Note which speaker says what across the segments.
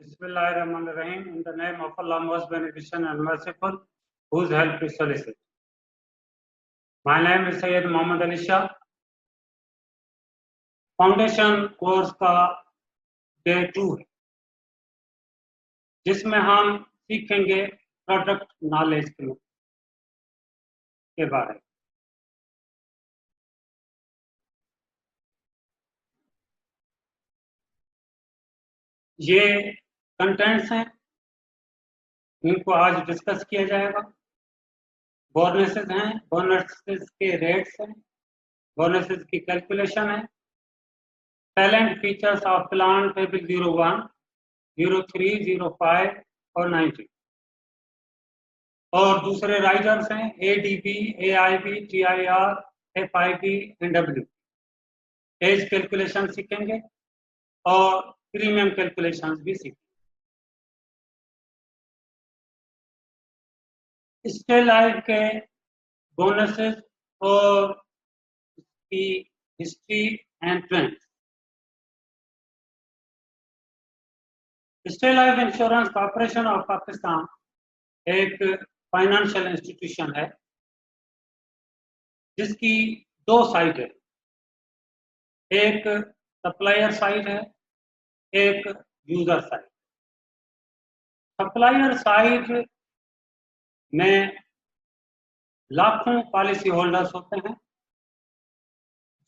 Speaker 1: Bismillahirrahmanirrahim. In the name of Allah, most beneficent and merciful, whose help we solicit. My name is Sayyid Muhammad Ali Shah. Foundation course का day 2 है, जिसमें हम सीखेंगे product knowledge के बारे में। ये कंटेंट्स हैं, इनको आज डिस्कस किया जाएगा। बोनसेस हैं, बोनसेस के रेट्स हैं, बोनसेस की कैलकुलेशन है, talent features of plan table 01, 03, 05 और 90, और दूसरे राइजर्स हैं ADB, AIB, TIR, FIB, NW। As calculation सीखेंगे और प्रीमियम कैलकुलेशन भी सीखेंगे। स्टे लाइफ के बोनसेस और की history and trends. Stay Life Insurance Corporation of Pakistan एक फाइनेंशियल इंस्टीट्यूशन है, जिसकी दो साइड है, एक सप्लायर साइड है, एक यूजर साइड। सप्लायर साइड में लाखों पॉलिसी होल्डर्स होते हैं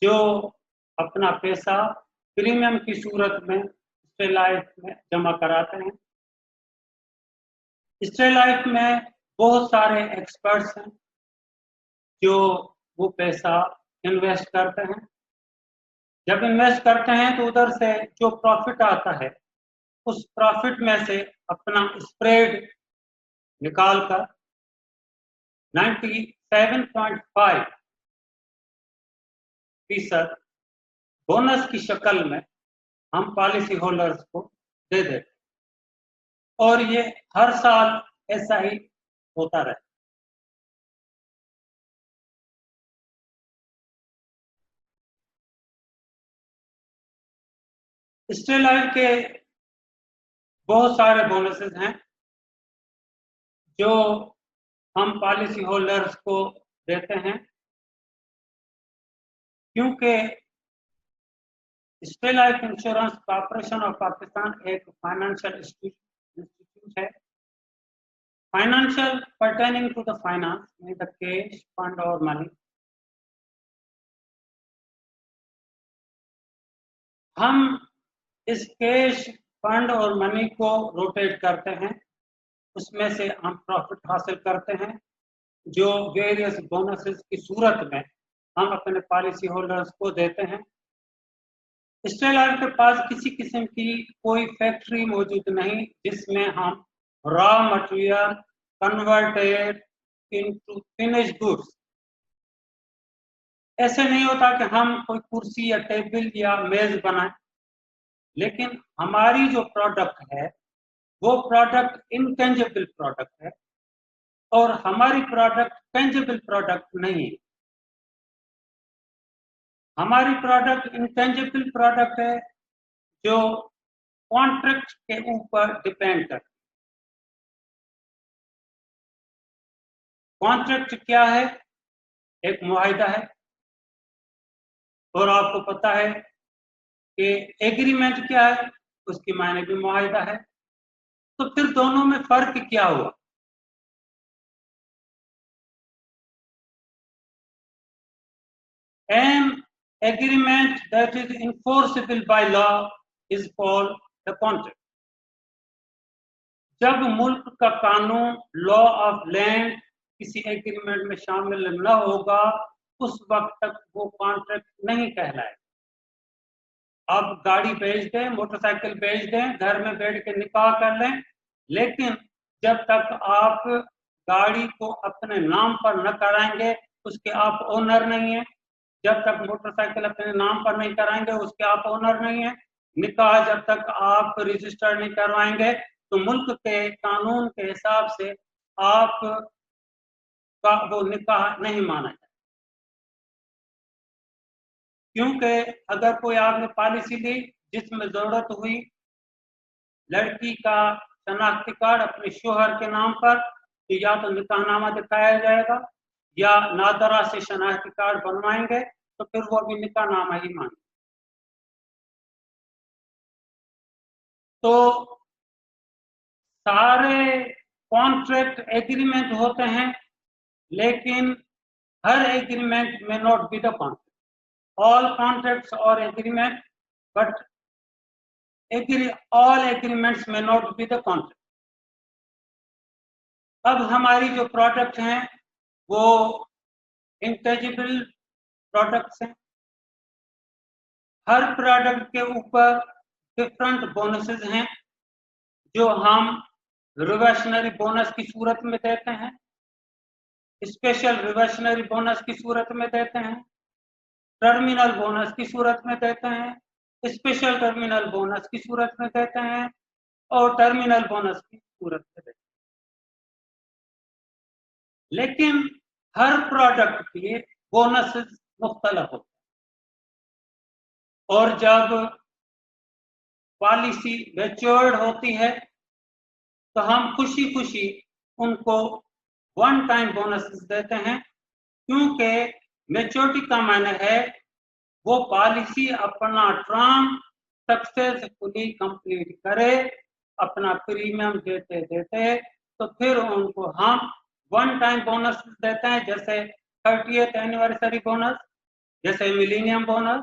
Speaker 1: जो अपना पैसा प्रीमियम की सूरत में स्टे लाइफ में जमा कराते हैं। स्टे लाइफ में बहुत सारे एक्सपर्ट्स हैं जो वो पैसा इन्वेस्ट करते हैं। जब इन्वेस्ट करते हैं तो उधर से जो प्रॉफिट आता है, उस प्रॉफिट में से अपना स्प्रेड निकालकर 97.5% बोनस की शक्ल में हम पॉलिसी होल्डर्स को दे देते, और ये हर साल ऐसा ही होता रहे। स्टे लाइफ के बहुत सारे बोनसेस हैं जो हम पॉलिसी होल्डर्स को देते हैं, क्योंकि State Life Insurance Corporation of Pakistan एक फाइनेंशियल इंस्टीट्यूट है। Financial pertaining to the finance में द कैश फंड और मनी। हम इस कैश फंड और मनी को रोटेट करते हैं, उसमें से हम प्रॉफिट हासिल करते हैं जो वेरियस बोनसेस की सूरत में हम अपने पॉलिसी होल्डर्स को देते हैं। स्टे लाइफ के पास किसी किस्म की कोई फैक्ट्री मौजूद नहीं जिसमें हम raw material converted into finished goods. ऐसे नहीं होता कि हम कोई कुर्सी या टेबल या मेज बनाएं, लेकिन हमारी जो प्रोडक्ट है वो प्रोडक्ट इनटेंजिबल प्रोडक्ट है और हमारी प्रोडक्ट टेंजिबल प्रोडक्ट नहीं है। हमारी प्रोडक्ट इंटेंजिबल प्रोडक्ट है जो कॉन्ट्रैक्ट के ऊपर डिपेंड करती है। कॉन्ट्रैक्ट क्या है? एक मुआहिदा है, और आपको पता है कि एग्रीमेंट क्या है, उसकी मायने भी मुआहिदा है। तो फिर दोनों में फर्क क्या हुआ? An agreement that is enforceable by law is called the contract. जब मुल्क का कानून लॉ ऑफ लैंड किसी एग्रीमेंट में शामिल न होगा, उस वक्त तक वो कॉन्ट्रैक्ट नहीं कहलाएगा। आप गाड़ी बेच दें, मोटरसाइकिल बेच दें, घर में बैठ के निकाह कर लें, लेकिन जब तक आप गाड़ी को अपने नाम पर न कराएंगे उसके आप ओनर नहीं है। जब तक मोटरसाइकिल अपने नाम पर नहीं कराएंगे उसके आप ओनर नहीं है। निकाह जब तक आप रजिस्टर नहीं करवाएंगे तो मुल्क के कानून के हिसाब से आप का वो निकाह नहीं माना जाए। क्योंकि अगर कोई आपने पॉलिसी ली जिसमें जरूरत हुई लड़की का शनाख्ती कार्ड अपने शोहर के नाम पर, तो या तो निकाहनामा दिखाया जाएगा या नादरा से शनाख्ती कार्ड बनवाएंगे तो फिर वो भी निकाहनामा ही मांगे। तो सारे कॉन्ट्रैक्ट एग्रीमेंट होते हैं, लेकिन हर एग्रीमेंट में not be the contract, all contracts और agreement, but all agreements may not be the contract. अब हमारी जो प्रोडक्ट हैं वो इंटेजिबल प्रोडक्ट्स हैं। हर प्रोडक्ट के ऊपर डिफरेंट बोनसेस हैं जो हम रिवर्शनरी बोनस की सूरत में देते हैं, स्पेशल रिवर्शनरी बोनस की सूरत में देते हैं, टर्मिनल बोनस की सूरत में देते हैं, स्पेशल टर्मिनल बोनस की सूरत में देते हैं और टर्मिनल बोनस की सूरत में देते हैं। लेकिन हर प्रोडक्ट के बोनसेस मुख्तलिफ होते हैं और जब पॉलिसी मैच्योर्ड होती है तो हम खुशी खुशी उनको वन टाइम बोनसेस देते हैं, क्योंकि मैच्योरिटी का मायने है वो पॉलिसी अपना टर्म सक्सेसफुली कंप्लीट करे, अपना प्रीमियम देते देते, तो फिर उनको हम वन टाइम बोनस देते हैं, जैसे 30th एनिवर्सरी बोनस, जैसे मिलेनियम बोनस,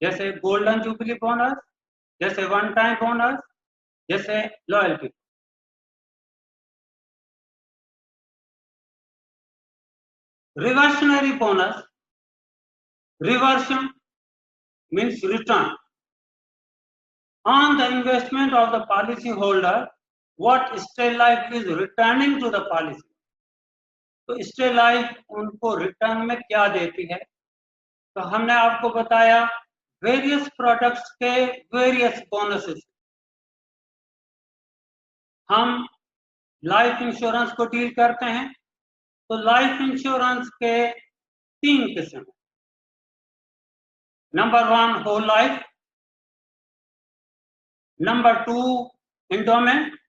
Speaker 1: जैसे गोल्डन जुबली बोनस, जैसे वन टाइम बोनस, जैसे loyalty. Reversionary bonus, reversion means return on the investment of the policy holder what Stay Life is returning to the policy. तो State Life उनको return में क्या देती है? तो हमने आपको बताया वेरियस प्रोडक्ट्स के वेरियस बोनसेस। हम लाइफ इंश्योरेंस को डील करते हैं, तो लाइफ इंश्योरेंस के 3 किस्म। Number 1 whole life, number 2 endowment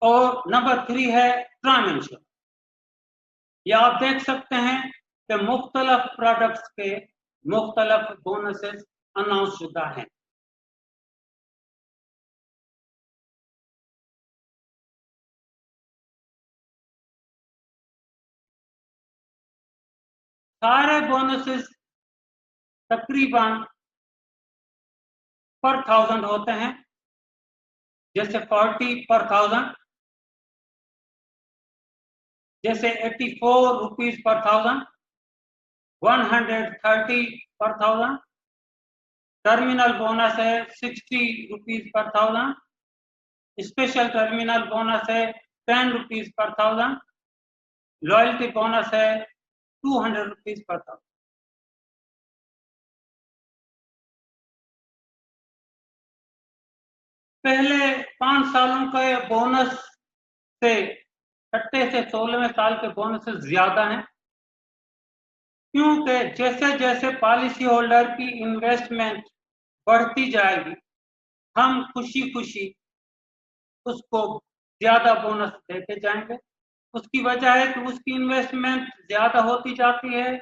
Speaker 1: और नंबर 3 है टर्म इंश्योरेंस। या आप देख सकते हैं कि मुख्तलिफ प्रोडक्ट्स के मुख्तलिफ बोनसेस अनाउंस शुदा हैं। सारे बोनसेस तकरीबन पर 1000 होते हैं, जैसे 40 पर 1000, जैसे 84 रुपीज पर 1000, 130 पर 1000, टर्मिनल बोनस है 60 rupees per 1000, special terminal bonus है 10 रुपीज पर 1000, लॉयल्टी बोनस है 200 रुपीज पर 1000। पहले 5 सालों के बोनस से 6 से 16वें साल के बोनसेस ज्यादा हैं, क्योंकि जैसे जैसे पॉलिसी होल्डर की इन्वेस्टमेंट बढ़ती जाएगी हम खुशी खुशी उसको ज्यादा बोनस देते जाएंगे। उसकी वजह है कि उसकी इन्वेस्टमेंट ज्यादा होती जाती है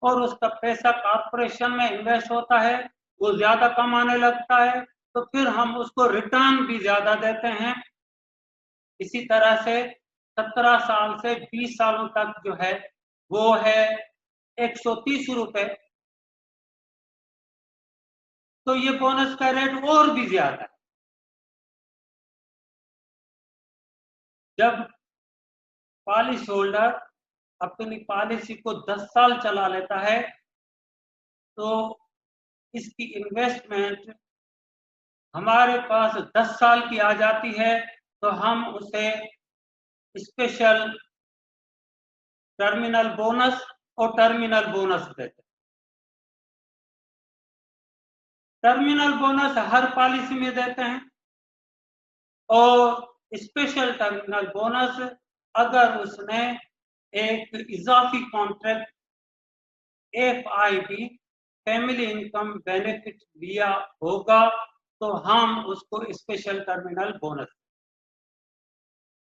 Speaker 1: और उसका पैसा कॉर्पोरेशन में इन्वेस्ट होता है, वो ज्यादा कमाने लगता है, तो फिर हम उसको रिटर्न भी ज्यादा देते हैं। इसी तरह से 17 साल से 20 सालों तक जो है वो है 130 रुपए, तो ये बोनस का रेट और भी ज्यादा है। जब पॉलिसी होल्डर अपनी पॉलिसी को 10 साल चला लेता है तो इसकी इन्वेस्टमेंट हमारे पास 10 साल की आ जाती है, तो हम उसे स्पेशल टर्मिनल बोनस और टर्मिनल बोनस देते हैं। टर्मिनल बोनस हर पॉलिसी में देते हैं और स्पेशल टर्मिनल बोनस अगर उसने एक इजाफी contract FIB family income benefit लिया होगा तो हम उसको स्पेशल टर्मिनल बोनस,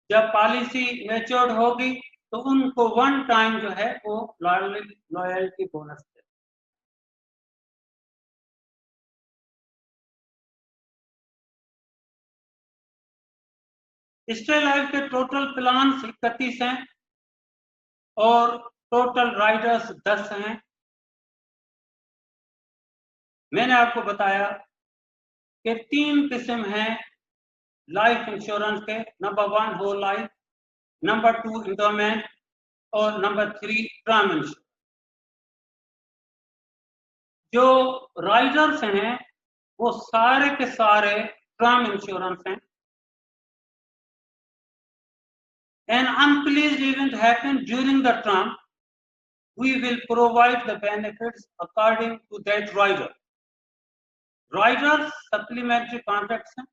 Speaker 1: जब पॉलिसी मैच्योर्ड होगी तो उनको वन टाइम जो है वो लॉयल्टी बोनस दे। स्टे लाइफ के टोटल प्लान 31 हैं और टोटल राइडर्स 10 हैं। मैंने आपको बताया कि 3 किस्म हैं लाइफ इंश्योरेंस के, number 1 whole life, number 2 endowment और नंबर 3 टर्म इंश्योरेंस। जो राइडर्स हैं वो सारे के सारे टर्म इंश्योरेंस हैं। An unpleased event happened during the term, we will provide the benefits according to that rider. Riders supplementary contracts हैं,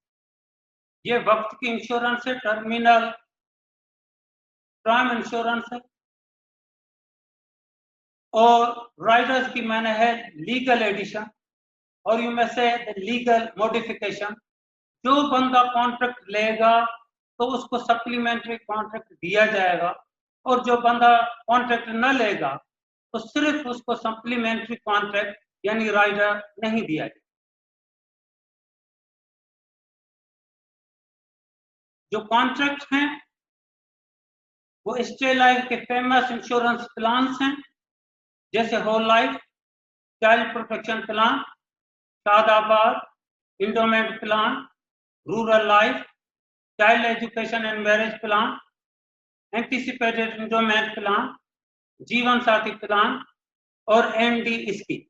Speaker 1: ये वक्त की इंश्योरेंस है, टर्मिनल टर्म इंश्योरेंस है, और राइडर्स की मैंने है लीगल एडिशन और यू में से लीगल मॉडिफिकेशन। जो बंदा कॉन्ट्रैक्ट लेगा तो उसको सप्लीमेंट्री कॉन्ट्रैक्ट दिया जाएगा, और जो बंदा कॉन्ट्रैक्ट न लेगा तो सिर्फ उसको सप्लीमेंट्री कॉन्ट्रैक्ट यानी राइडर नहीं दिया जाएगा। जो कॉन्ट्रैक्ट हैं वो स्टे लाइफ के फेमस इंश्योरेंस प्लान्स हैं, जैसे whole life, child protection plan, शादाबाद, endowment plan, rural life, child education and marriage plan, anticipated endowment plan, Jeevan Saathi plan और एनडी स्कीम।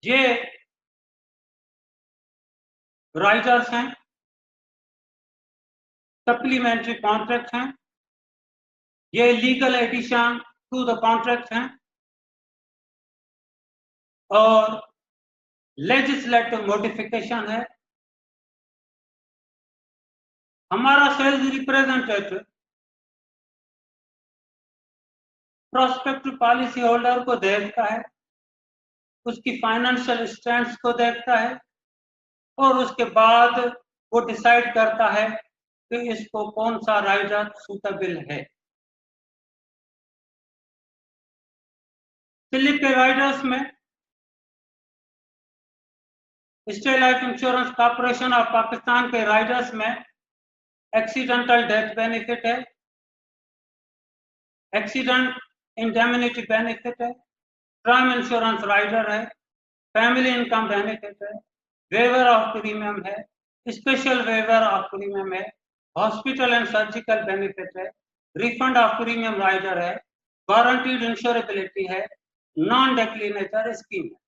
Speaker 1: ये राइडर्स हैं, सप्लीमेंट्री कॉन्ट्रैक्ट हैं, ये legal addition to the contract हैं और लेजिस्लेटिव मॉडिफिकेशन है। हमारा sales representative prospective policy holder को देखता है, उसकी फाइनेंशियल स्ट्रेंथ को देखता है और उसके बाद वो डिसाइड करता है कि इसको कौन सा राइडर सूटेबल है। स्लिप के राइडर्स में state life Insurance Corporation of Pakistan के राइडर्स में एक्सीडेंटल डेथ बेनिफिट है, एक्सीडेंट इंडेमनिटी बेनिफिट है, टर्म इंश्योरेंस राइडर है, फैमिली इनकम बेनिफिट है, वेवर ऑफ प्रीमियम है, स्पेशल वेवर ऑफ प्रीमियम है, हॉस्पिटल एंड सर्जिकल बेनिफिट है, रिफंड ऑफ प्रीमियम राइडर है, गारंटीड इंश्योरेबिलिटी है, नॉन डिक्लिनेचर स्कीम है,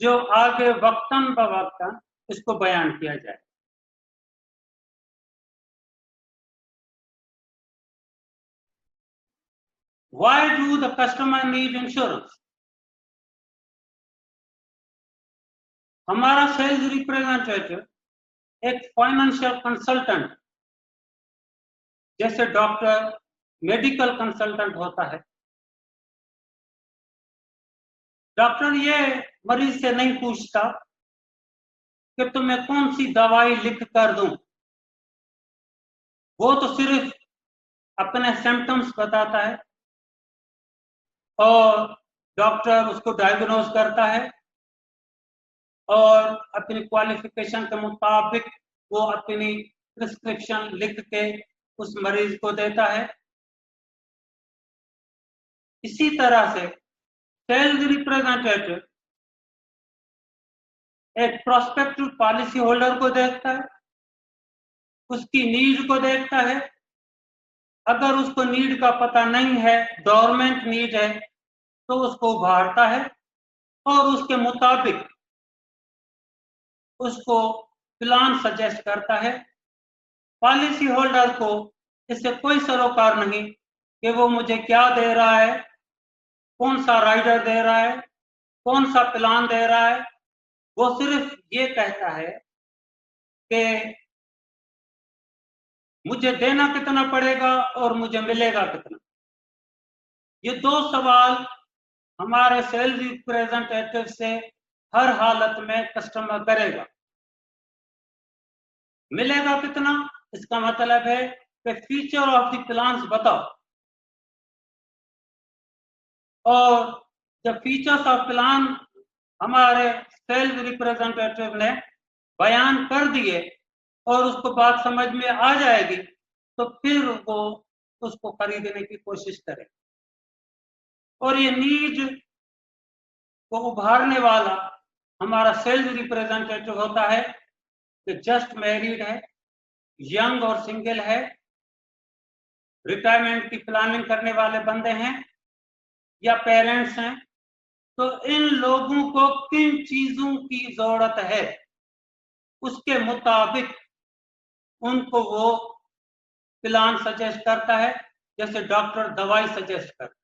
Speaker 1: जो आगे वक्तन बवक्तन इसको बयान किया जाए। Why do the customer need insurance? हमारा सेल्स रिप्रेजेंटेटिव एक फाइनेंशियल कंसल्टेंट जैसे डॉक्टर, मेडिकल कंसल्टेंट होता है। डॉक्टर ये मरीज से नहीं पूछता कि तुम्हें कौन सी दवाई लिख कर दूं, वो तो सिर्फ अपने सिम्टम्स बताता है और डॉक्टर उसको डायग्नोज करता है और अपनी क्वालिफिकेशन के मुताबिक वो अपनी प्रिस्क्रिप्शन लिख के उस मरीज को देता है। इसी तरह से सेल्स रिप्रेजेंटेटिव एक प्रोस्पेक्टिव पॉलिसी होल्डर को देखता है, उसकी नीड को देखता है। अगर उसको नीड का पता नहीं है, डोरमेंट नीड है, तो उसको उभारता है और उसके मुताबिक उसको प्लान सजेस्ट करता है। पॉलिसी होल्डर को इससे कोई सरोकार नहीं कि वो मुझे क्या दे रहा है, कौन सा राइडर दे रहा है, कौन सा प्लान दे रहा है। वो सिर्फ ये कहता है कि मुझे देना कितना पड़ेगा और मुझे मिलेगा कितना। ये 2 सवाल हमारे सेल्स रिप्रेजेंटेटिव से हर हालत में कस्टमर करेगा। मिलेगा कितना, इसका मतलब है कि फीचर ऑफ द प्लान्स बताओ, और जब फीचर्स ऑफ प्लान हमारे सेल्स रिप्रेजेंटेटिव ने बयान कर दिए और उसको बात समझ में आ जाएगी, तो फिर वो उसको खरीदने की कोशिश करे। और ये नीड को उभारने वाला हमारा सेल्स रिप्रेजेंटेटिव होता है कि जस्ट मैरिड है, यंग और सिंगल है, रिटायरमेंट की प्लानिंग करने वाले बंदे हैं या पेरेंट्स हैं। तो इन लोगों को किन चीजों की जरूरत है, उसके मुताबिक उनको वो प्लान सजेस्ट करता है। जैसे डॉक्टर दवाई सजेस्ट करता है,